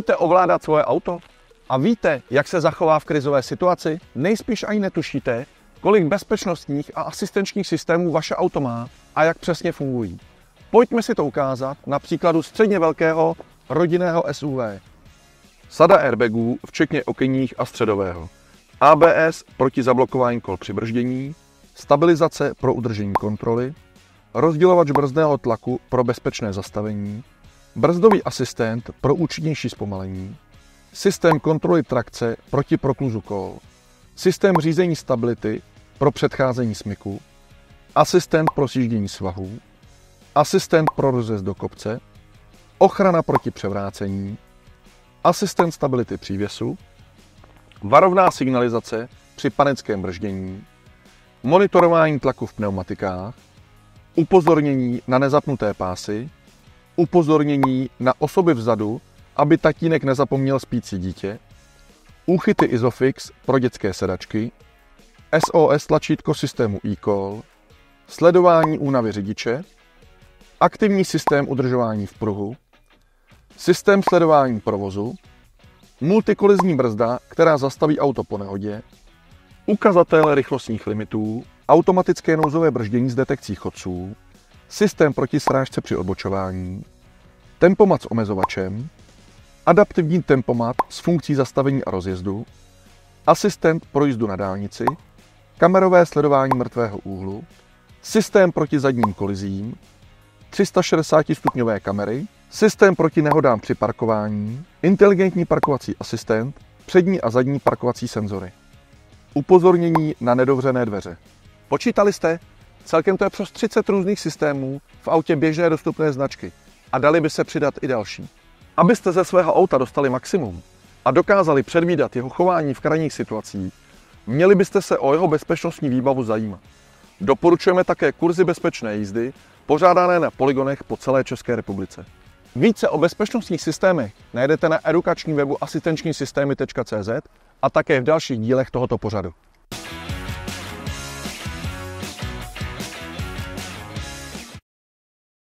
Umíte ovládat svoje auto? A víte, jak se zachová v krizové situaci? Nejspíš ani netušíte, kolik bezpečnostních a asistenčních systémů vaše auto má a jak přesně fungují. Pojďme si to ukázat na příkladu středně velkého rodinného SUV. Sada airbagů, včetně okenních a středového. ABS proti zablokování kol při brždění, stabilizace pro udržení kontroly, rozdělovač brzdného tlaku pro bezpečné zastavení, brzdový asistent pro účinnější zpomalení, systém kontroly trakce proti prokluzu kol, systém řízení stability pro předcházení smyku, asistent pro sjíždění svahů, asistent pro rozjezd do kopce, ochrana proti převrácení, asistent stability přívěsu, varovná signalizace při panickém brždění, monitorování tlaku v pneumatikách, upozornění na nezapnuté pásy, upozornění na osoby vzadu, aby tatínek nezapomněl spící dítě, úchyty Isofix pro dětské sedačky, SOS tlačítko systému eCall, sledování únavy řidiče, aktivní systém udržování v pruhu, systém sledování provozu, multikolizní brzda, která zastaví auto po nehodě, ukazatel rychlostních limitů, automatické nouzové brždění s detekcí chodců, systém proti srážce při odbočování, tempomat s omezovačem, adaptivní tempomat s funkcí zastavení a rozjezdu, asistent pro jízdu na dálnici, kamerové sledování mrtvého úhlu, systém proti zadním kolizím, 360-stupňové kamery, systém proti nehodám při parkování, inteligentní parkovací asistent, přední a zadní parkovací senzory. Upozornění na nedovřené dveře. Počítali jste? Celkem to je přes 30 různých systémů v autě běžné dostupné značky a dali by se přidat i další. Abyste ze svého auta dostali maximum a dokázali předvídat jeho chování v krajních situacích, měli byste se o jeho bezpečnostní výbavu zajímat. Doporučujeme také kurzy bezpečné jízdy, pořádané na poligonech po celé České republice. Více o bezpečnostních systémech najdete na edukačním webu asistenčnisystémy.cz a také v dalších dílech tohoto pořadu.